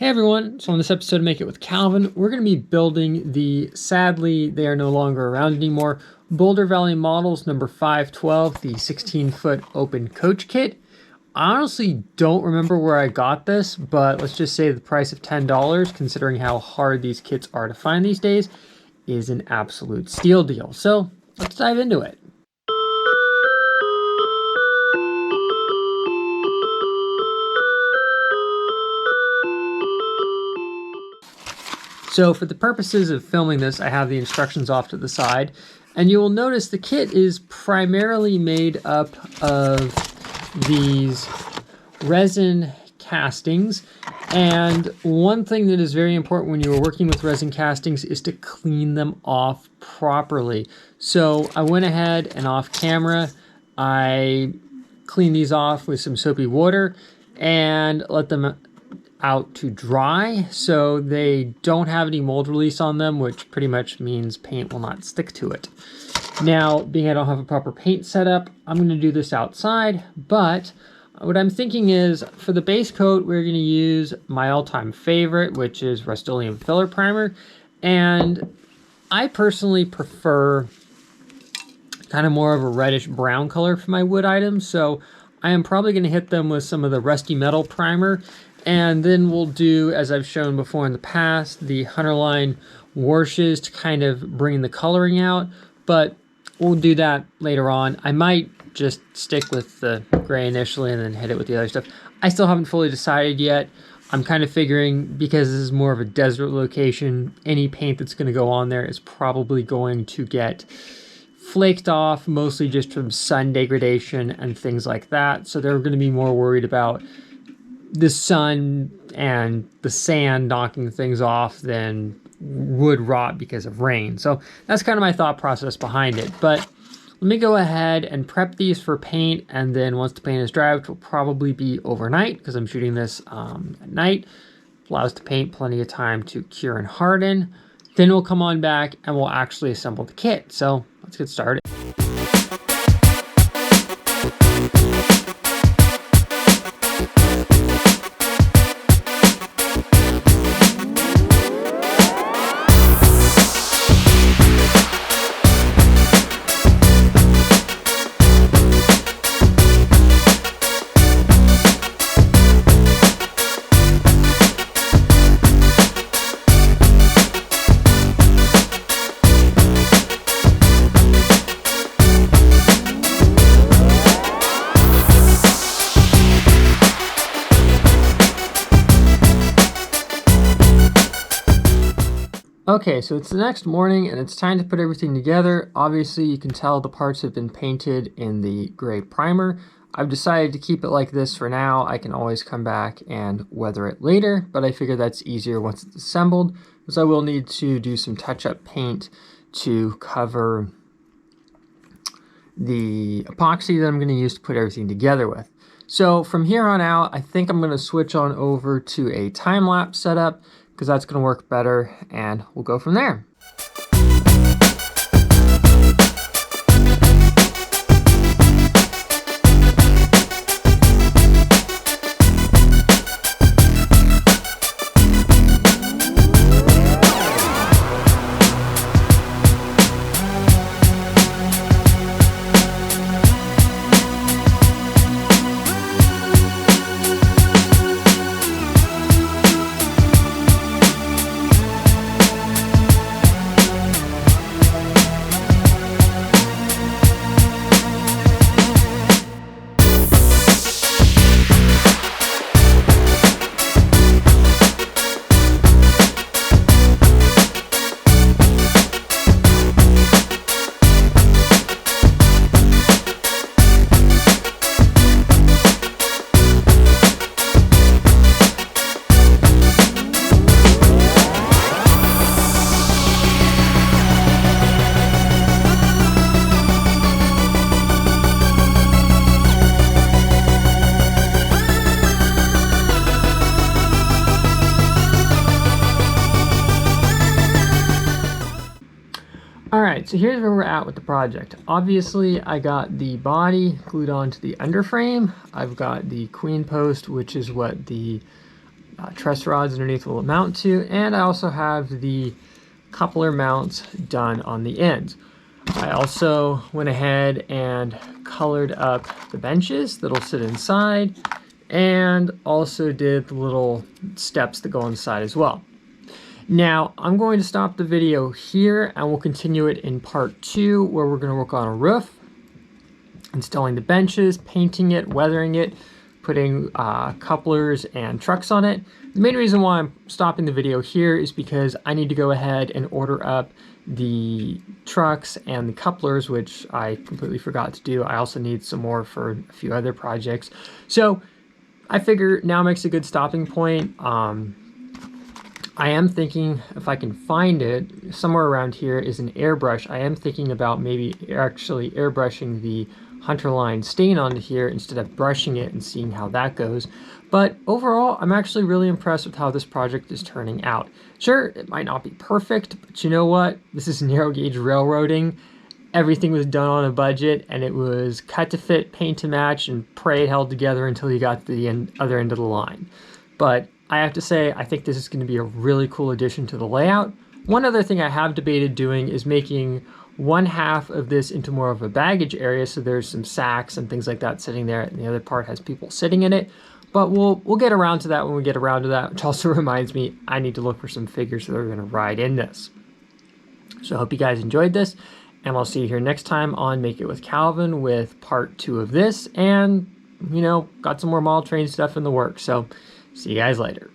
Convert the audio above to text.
Hey everyone, so on this episode of Make It with Calvin, we're going to be building the, sadly they are no longer around anymore, Boulder Valley Models number 512, the 16-foot open coach kit. I honestly don't remember where I got this, but let's just say the price of $10, considering how hard these kits are to find these days, is an absolute steal deal. So let's dive into it. So for the purposes of filming this, I have the instructions off to the side, and you will notice the kit is primarily made up of these resin castings. And one thing that is very important when you are working with resin castings is to clean them off properly. So I went ahead and off camera, I cleaned these off with some soapy water and let them out to dry so they don't have any mold release on them, which pretty much means paint will not stick to it. Now, being I don't have a proper paint setup, I'm going to do this outside, but what I'm thinking is for the base coat, we're going to use my all-time favorite, which is Rustoleum Filler Primer, and I personally prefer kind of more of a reddish brown color for my wood items, so I am probably going to hit them with some of the rusty metal primer. And then we'll do, as I've shown before in the past, the Hunterline washes to kind of bring the coloring out, but we'll do that later on. I might just stick with the gray initially and then hit it with the other stuff. I still haven't fully decided yet. I'm kind of figuring, because this is more of a desert location, any paint that's going to go on there is probably going to get flaked off, mostly just from sun degradation and things like that. So they're going to be more worried about the sun and the sand knocking things off than wood rot because of rain. So that's kind of my thought process behind it. But let me go ahead and prep these for paint, and then once the paint is dry, which will probably be overnight because I'm shooting this at night, allows the paint plenty of time to cure and harden. Then we'll come on back and we'll actually assemble the kit. So let's get started. Okay, so it's the next morning and it's time to put everything together. Obviously, you can tell the parts have been painted in the gray primer. I've decided to keep it like this for now. I can always come back and weather it later, but I figure that's easier once it's assembled, because I will need to do some touch-up paint to cover the epoxy that I'm going to use to put everything together with. So from here on out, I think I'm going to switch on over to a time-lapse setup, because that's going to work better, and we'll go from there. Alright, so here's where we're at with the project. Obviously, I got the body glued onto the underframe. I've got the queen post, which is what the truss rods underneath will mount to, and I also have the coupler mounts done on the ends. I also went ahead and colored up the benches that'll sit inside, and also did the little steps that go on the side as well. Now, I'm going to stop the video here, and we'll continue it in part 2, where we're going to work on a roof, installing the benches, painting it, weathering it, putting couplers and trucks on it. The main reason why I'm stopping the video here is because I need to go ahead and order up the trucks and the couplers, which I completely forgot to do. I also need some more for a few other projects. So I figure now makes a good stopping point. I am thinking, if I can find it, somewhere around here is an airbrush. I am thinking about maybe actually airbrushing the Hunterline stain onto here instead of brushing it and seeing how that goes. But overall, I'm actually really impressed with how this project is turning out. Sure, it might not be perfect, but you know what? This is narrow gauge railroading. Everything was done on a budget, and it was cut to fit, paint to match, and pray it held together until you got to the other end of the line. But I have to say, I think this is going to be a really cool addition to the layout. One other thing I have debated doing is making one half of this into more of a baggage area, so there's some sacks and things like that sitting there, and the other part has people sitting in it. But we'll get around to that when we get around to that, which also reminds me I need to look for some figures that are going to ride in this. So I hope you guys enjoyed this, and I'll see you here next time on Make It With Calvin with part 2 of this, and, you know, got some more model train stuff in the works. So see you guys later.